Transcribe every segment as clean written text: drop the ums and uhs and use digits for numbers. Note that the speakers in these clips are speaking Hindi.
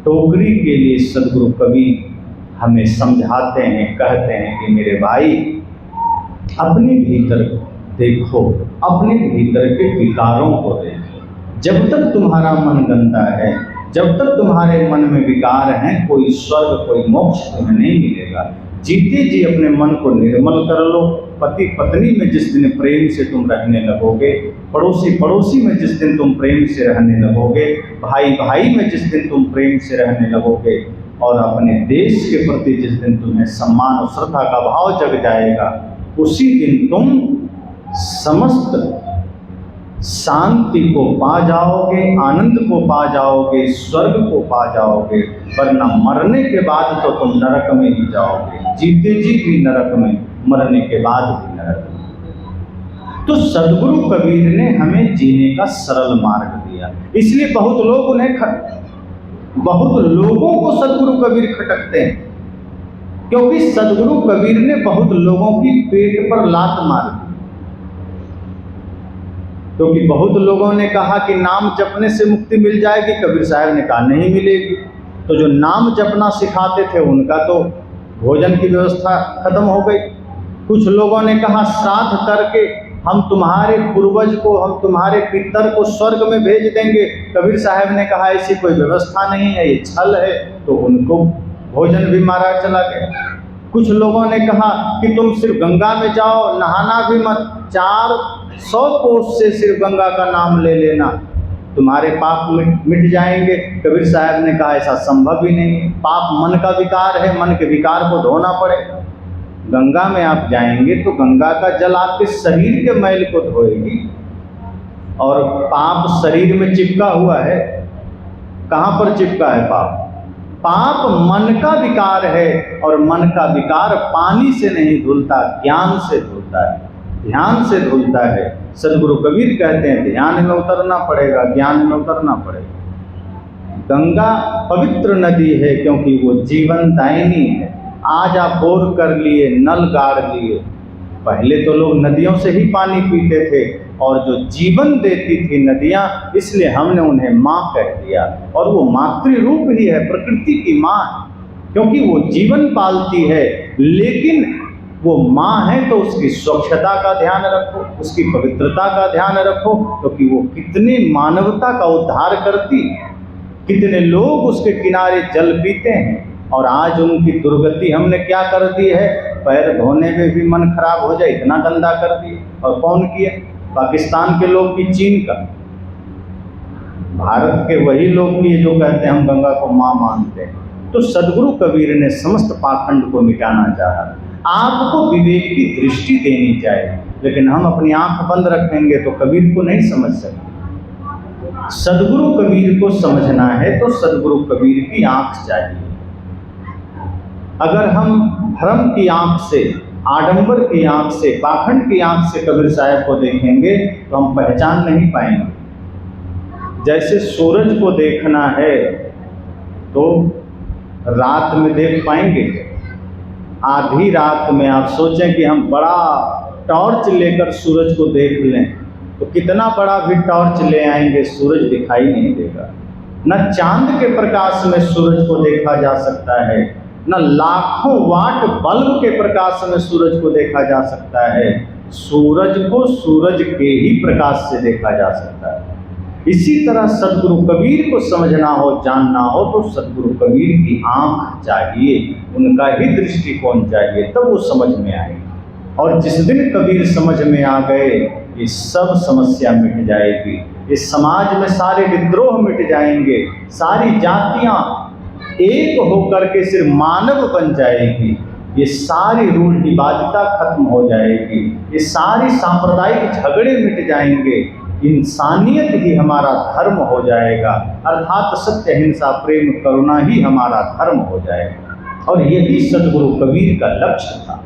टोकरी के लिए सदगुरु कबीर हमें समझाते हैं, कहते हैं कि मेरे भाई अपने भीतर देखो, अपने भीतर के विकारों को देखो। जब तक तुम्हारा मन गंदा है, जब तक तुम्हारे मन में विकार हैं, कोई स्वर्ग कोई मोक्ष तुम्हें नहीं मिलेगा। जीते जी अपने मन को निर्मल कर लो। पति पत्नी में जिस दिन प्रेम से तुम रहने लगोगे, पड़ोसी पड़ोसी में जिस दिन तुम प्रेम से रहने लगोगे, भाई भाई में जिस दिन तुम प्रेम से रहने लगोगे, और अपने देश के प्रति जिस दिन तुम्हें सम्मान और श्रद्धा का भाव जग जाएगा, उसी दिन तुम समस्त शांति को पा जाओगे, आनंद को पा जाओगे, स्वर्ग को पा जाओगे। वरना मरने के बाद तो तुम नरक में ही जाओगे, जीते जी भी नरक में, मरने के बाद भी नरक में। तो सदगुरु कबीर ने हमें जीने का सरल मार्ग दिया। इसलिए बहुत लोगों को सदगुरु कबीर खटकते हैं, क्योंकि सदगुरु कबीर ने बहुत लोगों की पेट पर लात मार दी। क्योंकि बहुत लोगों ने कहा कि नाम जपने से मुक्ति मिल जाएगी, कबीर साहब ने कहा नहीं मिलेगी। तो जो नाम जपना सिखाते थे उनका तो भोजन की व्यवस्था खत्म हो गई। कुछ लोगों ने कहा श्राद्ध करके हम तुम्हारे पूर्वज को, हम तुम्हारे पितर को स्वर्ग में भेज देंगे। कबीर साहब ने कहा ऐसी कोई व्यवस्था नहीं है, ये छल है। तो उनको भोजन भी मारा चला गया। कुछ लोगों ने कहा कि तुम सिर्फ गंगा में जाओ, नहाना भी मत, 400 कोस से सिर्फ गंगा का नाम ले लेना, तुम्हारे पाप मिट जाएंगे। कबीर साहब ने कहा ऐसा संभव ही नहीं है, पाप मन का विकार है, मन के विकार को धोना पड़ेगा। गंगा में आप जाएंगे तो गंगा का जल आपके शरीर के मैल को धोएगी, और पाप शरीर में चिपका हुआ है। कहाँ पर चिपका है पाप? पाप मन का विकार है, और मन का विकार पानी से नहीं धुलता, ज्ञान से धुलता है, ध्यान से धुलता है। सदगुरु कबीर कहते हैं ध्यान में उतरना पड़ेगा, ज्ञान में उतरना पड़ेगा। गंगा पवित्र नदी है क्योंकि वो जीवन दायिनी है। आज आप बोर कर लिए, नल गाड़ लिए, पहले तो लोग नदियों से ही पानी पीते थे, और जो जीवन देती थी नदियाँ, इसलिए हमने उन्हें माँ कह दिया। और वो मातृ रूप ही है, प्रकृति की माँ, क्योंकि वो जीवन पालती है। लेकिन वो माँ है तो उसकी स्वच्छता का ध्यान रखो, उसकी पवित्रता का ध्यान रखो, क्योंकि वो कितनी मानवता का उद्धार करती, कितने लोग उसके किनारे जल पीते हैं। और आज उनकी दुर्गति हमने क्या कर दी है, पैर धोने में भी मन खराब हो जाए, इतना गंदा कर दिया। और कौन किया? पाकिस्तान के लोग की, चीन का। भारत के वही लोग किए जो कहते हैं हम गंगा को माँ मानते हैं। तो सदगुरु कबीर ने समस्त पाखंड को मिटाना चाहा। आपको विवेक की दृष्टि देनी चाहिए, लेकिन हम अपनी आंख बंद रखेंगे तो कबीर को नहीं समझ सकते। सदगुरु कबीर को समझना है तो सदगुरु कबीर की आंख चाहिए। अगर हम भ्रम की आंख से, आडंबर की आंख से, पाखंड की आंख से कबीर साहब को देखेंगे तो हम पहचान नहीं पाएंगे। जैसे सूरज को देखना है तो रात में देख पाएंगे, आधी रात में आप सोचें कि हम बड़ा टॉर्च लेकर सूरज को देख लें तो कितना बड़ा भी टॉर्च ले आएंगे, सूरज दिखाई नहीं देगा। न चांद के प्रकाश में सूरज को देखा जा सकता है, न लाखों वाट बल्ब के प्रकाश में सूरज को देखा जा सकता है। सूरज को सूरज के ही प्रकाश से देखा जा सकता है। इसी तरह सदगुरु कबीर को समझना हो, जानना हो तो सदगुरु कबीर की आंख चाहिए, उनका ही दृष्टिकोण चाहिए, तब वो समझ में आएगी। और जिस दिन कबीर समझ में आ गए, ये सब समस्या मिट जाएगी। इस समाज में सारे विद्रोह मिट जाएंगे, सारी जातियां एक होकर के सिर्फ मानव बन जाएगी, ये सारी रूढ़िवादिता खत्म हो जाएगी, ये सारी सांप्रदायिक झगड़े मिट जाएंगे, इंसानियत ही हमारा धर्म हो जाएगा, अर्थात सत्य हिंसा प्रेम करुणा ही हमारा धर्म हो जाएगा। और यही सदगुरु कबीर का लक्ष्य था।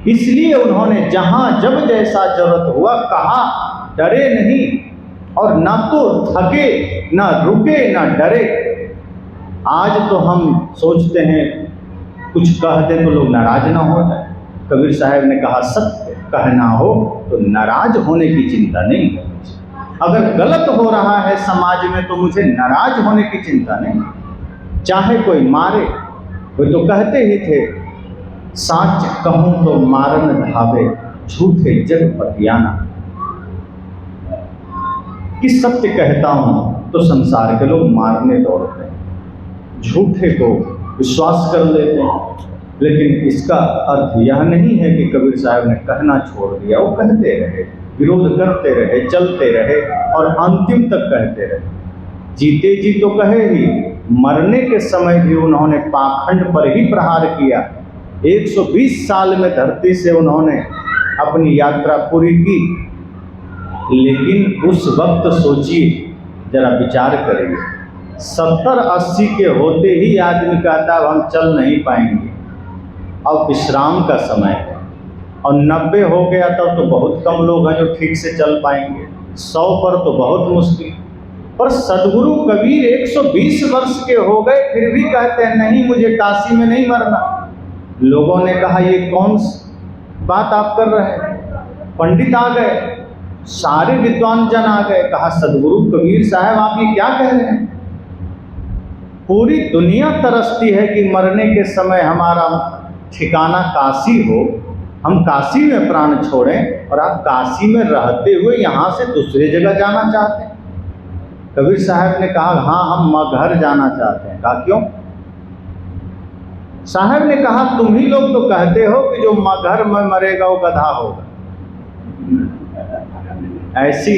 इसलिए उन्होंने जहाँ जब जैसा जरूरत हुआ कहा, डरे नहीं, और ना तो थके, ना रुके, ना डरे। आज तो हम सोचते हैं कुछ कह दें तो लोग नाराज ना हो जाए। कबीर साहब ने कहा सत्य कहना हो तो नाराज होने की चिंता नहीं करनी चाहिए। अगर गलत हो रहा है समाज में तो मुझे नाराज होने की चिंता नहीं। चाहे कोई मारे, वे तो कहते ही थे, साच कहूं तो मारन धावे, झूठे जग पतियाना। कि सत्य कहता हूं तो संसार के लोग मारने दौड़ते हैं, झूठे को विश्वास कर लेते हैं। लेकिन इसका अर्थ यह नहीं है कि कबीर साहब ने कहना छोड़ दिया। वो कहते रहे, विरोध करते रहे, चलते रहे और अंतिम तक कहते रहे। जीते जी तो कहे ही, मरने के समय भी उन्होंने पाखंड पर ही प्रहार किया। 120 साल में धरती से उन्होंने अपनी यात्रा पूरी की। लेकिन उस वक्त सोचिए, जरा विचार करिए, 70-80 के होते ही आदमी कहता अब हम चल नहीं पाएंगे, अब विश्राम का समय है। और 90 हो गया तब तो बहुत कम लोग हैं जो ठीक से चल पाएंगे, 100 पर तो बहुत मुश्किल। पर सदगुरु कबीर 120 वर्ष के हो गए, फिर भी कहते हैं नहीं, मुझे काशी में नहीं मरना। लोगों ने कहा ये कौन बात आप कर रहे हैं? पंडित आ गए, सारे विद्वान जन आ गए, कहा सदगुरु कबीर साहब आप ये क्या कह रहे हैं? पूरी दुनिया तरसती है कि मरने के समय हमारा ठिकाना काशी हो, हम काशी में प्राण छोड़ें, और आप काशी में रहते हुए यहाँ से दूसरे जगह जाना चाहते हैं। कबीर साहब ने कहा हाँ, हम मगहर जाना चाहते हैं। कहा क्यों? साहब ने कहा तुम ही लोग तो कहते हो कि जो मगहर में मरेगा वो गधा होगा। ऐसी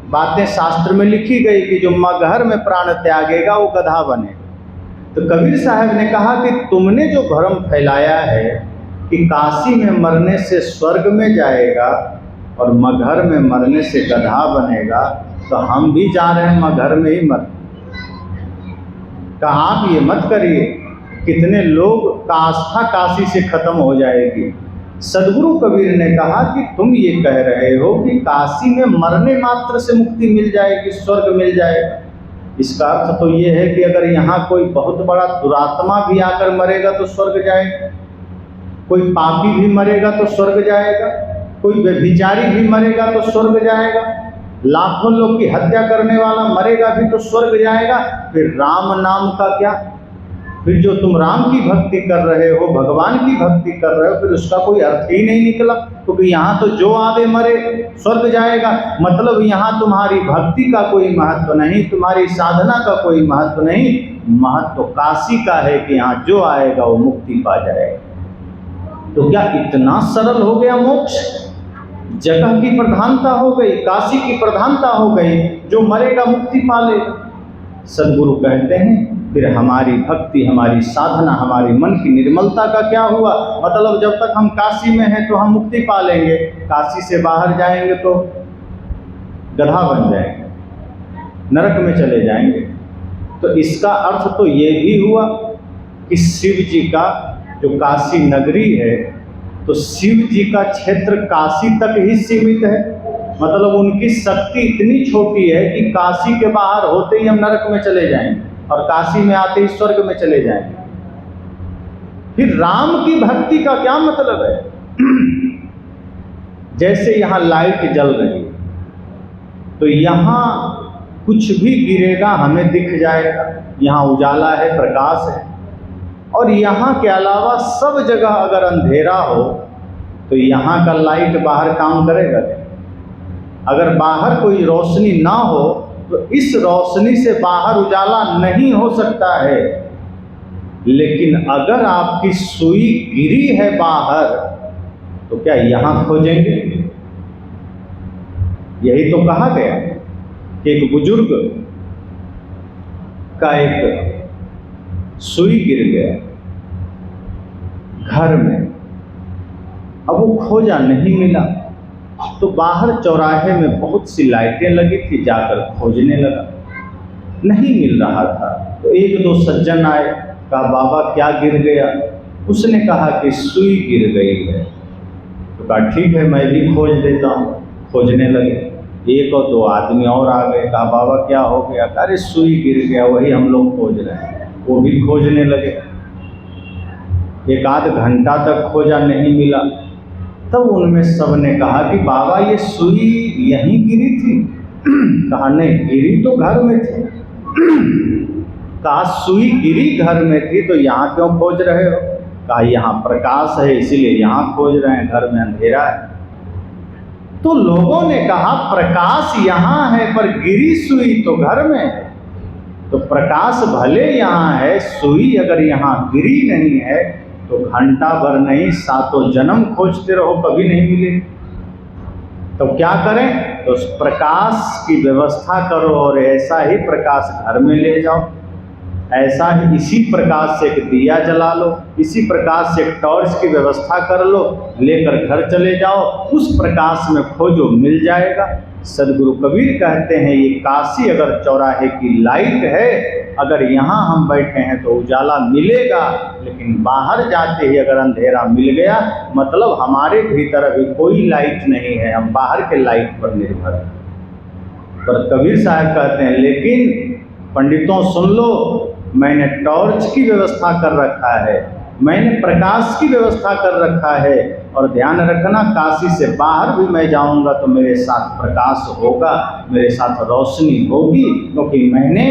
बातें शास्त्र में लिखी गई कि जो मगहर में प्राण त्यागेगा वो गधा बनेगा। तो कबीर साहब ने कहा कि तुमने जो भ्रम फैलाया है कि काशी में मरने से स्वर्ग में जाएगा और मगहर में मरने से गधा बनेगा, तो हम भी जा रहे हैं मगहर में ही मर। कहा आप ये मत करिए, कितने लोग का आस्था काशी से खत्म हो जाएगी। सदगुरु कबीर ने कहा कि तुम ये कह रहे हो कि काशी में मरने मात्र से मुक्ति मिल जाएगी, स्वर्ग मिल जाएगा। इसका अर्थ तो ये है कि अगर यहाँ कोई बहुत बड़ा दुरात्मा भी आकर मरेगा तो स्वर्ग जाएगा, कोई पापी भी मरेगा तो स्वर्ग जाएगा, कोई व्यभिचारी भी मरेगा तो स्वर्ग जाएगा, लाखों लोग की हत्या करने वाला मरेगा भी तो स्वर्ग जाएगा। फिर राम नाम का क्या? फिर जो तुम राम की भक्ति कर रहे हो, भगवान की भक्ति कर रहे हो, फिर उसका कोई अर्थ ही नहीं निकला। क्योंकि यहाँ तो जो आवे मरे स्वर्ग जाएगा, मतलब यहाँ तुम्हारी भक्ति का कोई महत्व नहीं, तुम्हारी साधना का कोई महत्व नहीं, महत्व काशी का है कि यहाँ जो आएगा वो मुक्ति पा जाएगा। तो क्या इतना सरल हो गया मोक्ष? जगह की प्रधानता हो गई, काशी की प्रधानता हो गई, जो मरेगा मुक्ति पा लेगा। सदगुरु कहते हैं फिर हमारी भक्ति, हमारी साधना, हमारी मन की निर्मलता का क्या हुआ? मतलब जब तक हम काशी में हैं तो हम मुक्ति पा लेंगे, काशी से बाहर जाएंगे तो गधा बन जाएंगे, नरक में चले जाएंगे। तो इसका अर्थ तो ये भी हुआ कि शिव जी का जो काशी नगरी है, तो शिव जी का क्षेत्र काशी तक ही सीमित है। मतलब उनकी शक्ति इतनी छोटी है कि काशी के बाहर होते ही हम नरक में चले जाएंगे और काशी में आते ही स्वर्ग में चले जाएंगे। फिर राम की भक्ति का क्या मतलब है? जैसे यहाँ लाइट जल रही है तो यहाँ कुछ भी गिरेगा हमें दिख जाएगा, यहाँ उजाला है, प्रकाश है। और यहाँ के अलावा सब जगह अगर अंधेरा हो तो यहाँ का लाइट बाहर काम करेगा क्या? अगर बाहर कोई रोशनी ना हो तो इस रोशनी से बाहर उजाला नहीं हो सकता है। लेकिन अगर आपकी सुई गिरी है बाहर तो क्या यहाँ खोजेंगे? यही तो कहा गया कि एक बुजुर्ग का एक सुई गिर गया घर में, अब वो खोजा नहीं मिला तो बाहर चौराहे में बहुत सी लाइटें लगी थी, जाकर खोजने लगा, नहीं मिल रहा था। तो एक दो सज्जन आए, कहा बाबा क्या गिर गया? उसने कहा कि सुई गिर गई है। तो कहा ठीक है मैं भी खोज देता हूँ। खोजने लगे, एक और दो आदमी और आ गए, कहा बाबा क्या हो गया? अरे सुई गिर गया, वही हम लोग खोज रहे हैं। वो भी खोजने लगे, एक आध घंटा तक खोजा, नहीं मिला। तब उनमें सब ने कहा कि बाबा ये सुई यहीं गिरी थी। कहा नहीं, गिरी तो घर में थी। कहा सुई गिरी घर में थी तो यहाँ क्यों खोज रहे हो? कहा यहाँ प्रकाश है इसीलिए यहाँ खोज रहे हैं, घर में अंधेरा है। तो लोगों ने कहा प्रकाश यहाँ है पर गिरी सुई तो घर में है। तो प्रकाश भले यहाँ है, सुई अगर यहाँ गिरी नहीं है तो घंटा भर नहीं, सातों जन्म खोजते रहो कभी नहीं मिले। तो क्या करें? तो उस प्रकाश की व्यवस्था करो और ऐसा ही प्रकाश घर में ले जाओ, ऐसा ही इसी प्रकाश से एक दिया जला लो, इसी प्रकाश से एक टॉर्च की व्यवस्था कर लो, लेकर घर चले जाओ, उस प्रकाश में खोजो मिल जाएगा। सदगुरु कबीर कहते हैं ये काशी अगर चौराहे की लाइट है, अगर यहाँ हम बैठे हैं तो उजाला मिलेगा, लेकिन बाहर जाते ही अगर अंधेरा मिल गया मतलब हमारे भीतर अभी कोई लाइट नहीं है, हम बाहर के लाइट पर निर्भर हैं। पर कबीर साहब कहते हैं लेकिन पंडितों सुन लो, मैंने टॉर्च की व्यवस्था कर रखा है, मैंने प्रकाश की व्यवस्था कर रखा है, और ध्यान रखना काशी से बाहर भी मैं जाऊंगा तो मेरे साथ प्रकाश होगा, मेरे साथ रोशनी होगी, क्योंकि मैंने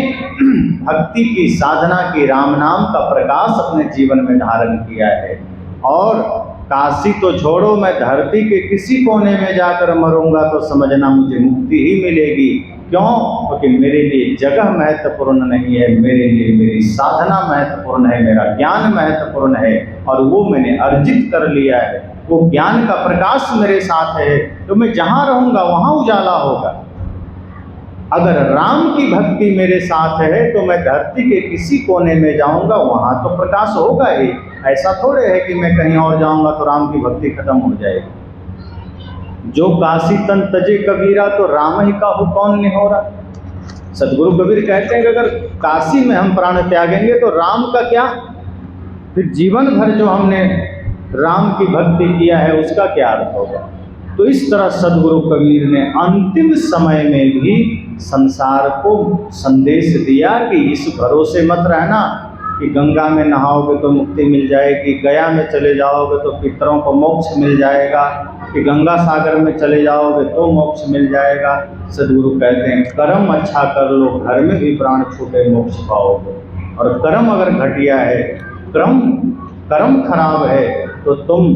भक्ति की साधना की राम नाम का प्रकाश अपने जीवन में धारण किया है। और काशी तो छोड़ो, मैं धरती के किसी कोने में जाकर मरूंगा तो समझना मुझे मुक्ति ही मिलेगी। क्यों? क्योंकि मेरे लिए जगह महत्वपूर्ण नहीं है, मेरे लिए मेरी साधना महत्वपूर्ण है, मेरा ज्ञान महत्वपूर्ण है, और वो मैंने अर्जित कर लिया है। वो ज्ञान का प्रकाश मेरे साथ है, तो मैं जहाँ रहूँगा वहाँ उजाला होगा। अगर राम की भक्ति मेरे साथ है तो मैं धरती के किसी कोने में जाऊँगा वहाँ तो प्रकाश होगा ही। ऐसा थोड़े है कि मैं कहीं और जाऊँगा तो राम की भक्ति खत्म हो जाएगी। जो काशी तन तजे कबीरा तो राम ही काहू कौन निहोरा। सदगुरु कबीर कहते हैं कि अगर काशी में हम प्राण त्यागेंगे तो राम का क्या, फिर जीवन भर जो हमने राम की भक्ति किया है उसका क्या अर्थ होगा। तो इस तरह सदगुरु कबीर ने अंतिम समय में भी संसार को संदेश दिया कि इस भरोसे मत रहना कि गंगा में नहाओगे तो मुक्ति मिल जाएगी, गया में चले जाओगे तो पितरों को मोक्ष मिल जाएगा, कि गंगा सागर में चले जाओगे तो मोक्ष मिल जाएगा। सदगुरु कहते हैं कर्म अच्छा कर लो, घर में भी प्राण छूटे मोक्ष पाओगे। और कर्म अगर घटिया है, कर्म खराब है तो तुम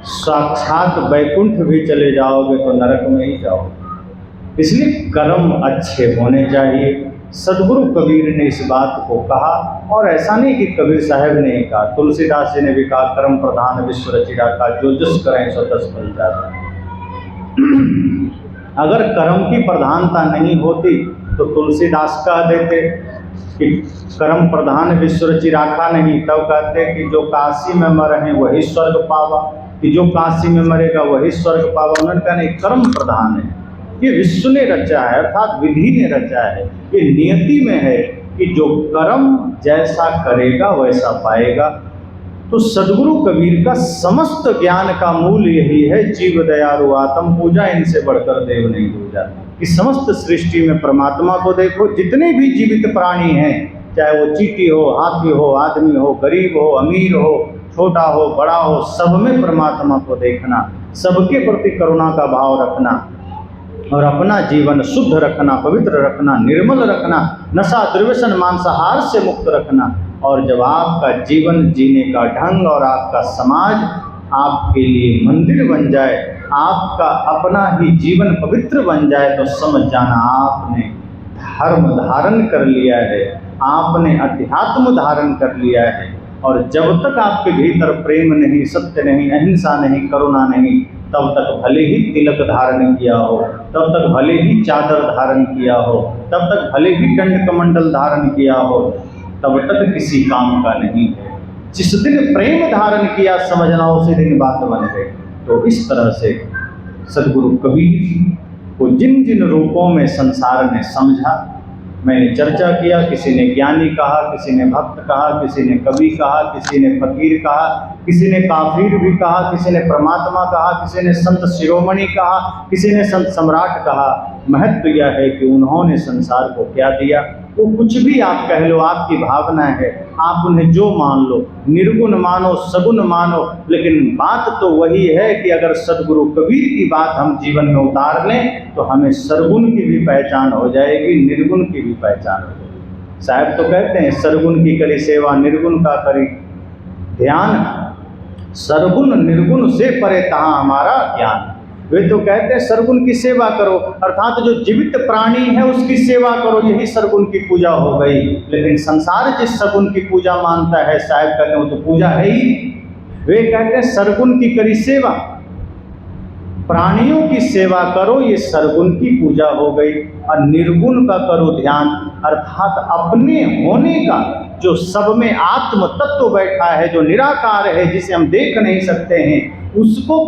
साक्षात वैकुंठ भी चले जाओगे तो नरक में ही जाओगे। इसलिए कर्म अच्छे होने चाहिए। सदगुरु कबीर ने इस बात को कहा, और ऐसा नहीं कि कबीर साहब ने ही कहा, तुलसीदास जी ने भी कहा कर्म प्रधान विश्व रचिरा का, जो जस करें सो तस फल जाता। अगर कर्म की प्रधानता नहीं होती तो तुलसीदास कह देते कि कर्म प्रधान विश्व रचि राखा नहीं, तब कहते कि जो काशी में मरे हैं वही स्वर्ग पावा, कि जो काशी में मरेगा वही स्वर्ग पावा। उन्होंने कहा नहीं, कर्म प्रधान है, ये विश्व ने रचा है, अर्थात विधि ने रचा है, ये नियति में है कि जो कर्म जैसा करेगा वैसा पाएगा। तो सदगुरु कबीर का समस्त ज्ञान का मूल यही है, जीव दयालु आत्म पूजा, इनसे बढ़कर देव नहीं पूजा। कि समस्त सृष्टि में परमात्मा को देखो, जितने भी जीवित प्राणी हैं, चाहे वो चींटी हो, हाथी हो, आदमी हो, गरीब हो, अमीर हो, छोटा हो, बड़ा हो, सब में परमात्मा को देखना, सबके प्रति करुणा का भाव रखना, और अपना जीवन शुद्ध रखना, पवित्र रखना, निर्मल रखना, नशा दुर्व्यसन मांसाहार से मुक्त रखना। और जब आपका जीवन जीने का ढंग और आपका समाज आपके लिए मंदिर बन जाए, आपका अपना ही जीवन पवित्र बन जाए, तो समझ जाना आपने धर्म धारण कर लिया है, आपने अध्यात्म धारण कर लिया है। और जब तक आपके भीतर प्रेम नहीं, सत्य नहीं, अहिंसा नहीं, करुणा नहीं, तब तक भले ही तिलक धारण किया हो, तब तक भले ही चादर धारण किया हो, तब तक भले ही दंड कमंडल धारण किया हो, तब तक किसी काम का नहीं है। जिस दिन प्रेम धारण किया समझना उसी दिन बात बन गई। तो इस तरह से सदगुरु कबीर को जिन जिन रूपों में संसार ने समझा, मैंने चर्चा किया। किसी ने ज्ञानी कहा, किसी ने भक्त कहा, किसी ने कवि कहा, किसी ने फकीर कहा, किसी ने काफिर भी कहा, किसी ने परमात्मा कहा, किसी ने संत शिरोमणि कहा, किसी ने संत सम्राट कहा। महत्व यह है कि उन्होंने संसार को क्या दिया। वो कुछ भी आप कह लो, आपकी भावना है, आप उन्हें जो मान लो, निर्गुण मानो, सगुण मानो, लेकिन बात तो वही है कि अगर सदगुरु कबीर की बात हम जीवन में उतार लें तो हमें सरगुण की भी पहचान हो जाएगी, निर्गुण की भी पहचान हो जाएगी। साहब तो कहते हैं सरगुण की करी सेवा निर्गुण का करी ध्यान, सरगुण निर्गुण से परे तहाँ हमारा ज्ञान। वे तो कहते हैं सरगुण की सेवा करो, अर्थात जो जीवित प्राणी है उसकी सेवा करो, यही सरगुण की पूजा हो गई। लेकिन संसार जिस सगुण की पूजा मानता है, साहब कहते हैं वो तो पूजा है ही। वे कहते हैं सरगुण की करी सेवा, प्राणियों की सेवा करो, ये सरगुण की पूजा हो गई। और निर्गुण का करो ध्यान, अर्थात अपने होने का, जो सब में आत्म तत्व बैठा है, जो निराकार है, जिसे हम देख नहीं सकते हैं, उसको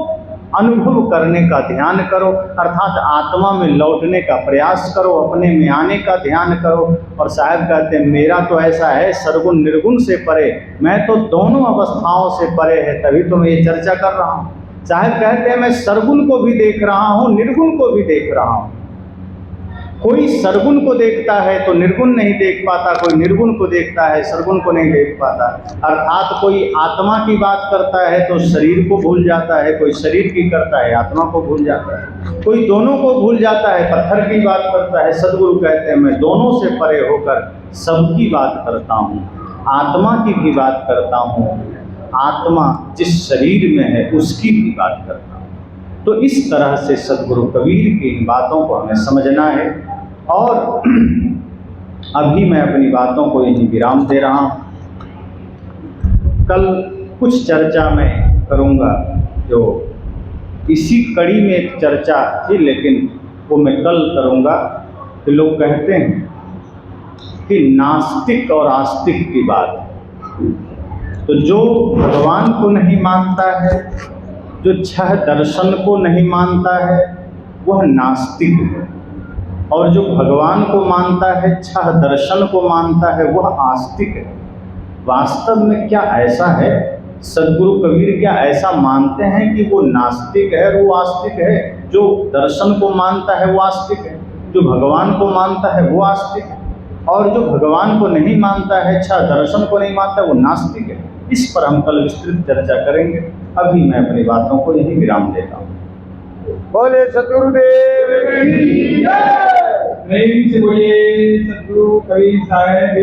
अनुभव करने का ध्यान करो, अर्थात आत्मा में लौटने का प्रयास करो, अपने में आने का ध्यान करो। और साहब कहते हैं मेरा तो ऐसा है सरगुण निर्गुण से परे, मैं तो दोनों अवस्थाओं से परे है, तभी तो मैं ये चर्चा कर रहा हूँ। साहब कहते हैं मैं सरगुण को भी देख रहा हूँ, निर्गुण को भी देख रहा हूँ। कोई सरगुण को देखता है तो निर्गुण नहीं देख पाता, कोई निर्गुण को देखता है सरगुण को नहीं देख पाता। अर्थात कोई आत्मा की बात करता है तो शरीर को भूल जाता है, कोई शरीर की करता है आत्मा को भूल जाता है, कोई दोनों को भूल जाता है, पत्थर की बात करता है। सद्गुरु कहते हैं मैं दोनों से परे होकर सबकी बात करता हूँ, आत्मा की भी बात करता हूँ, आत्मा जिस शरीर में है उसकी भी बात करता हूँ। तो इस तरह से सद्गुरु कबीर की इन बातों को हमें समझना है। और अभी मैं अपनी बातों को यहीं विराम दे रहा हूँ। कल कुछ चर्चा मैं करूँगा, जो इसी कड़ी में एक चर्चा थी, लेकिन वो मैं कल करूँगा। कि लोग कहते हैं कि नास्तिक और आस्तिक की बात, तो जो भगवान को नहीं मानता है, जो छह दर्शन को नहीं मानता है, वह नास्तिक है, और जो भगवान को मानता है, छह दर्शन को मानता है, वह आस्तिक है। वास्तव में क्या ऐसा है? सद्गुरु कबीर क्या ऐसा मानते हैं कि वो नास्तिक है और वो आस्तिक है? जो दर्शन को मानता है वो आस्तिक है, जो भगवान को मानता है वो आस्तिक है, और जो भगवान को नहीं मानता है, छह दर्शन को नहीं मानता है, वो नास्तिक है। इस पर हम कल विस्तृत चर्चा करेंगे। अभी मैं अपनी बातों को यहीं विराम देता हूँ। बोले सद्गुरुदेव की जय। प्रेम से बोलिए सद्गुरु कबीर साहब।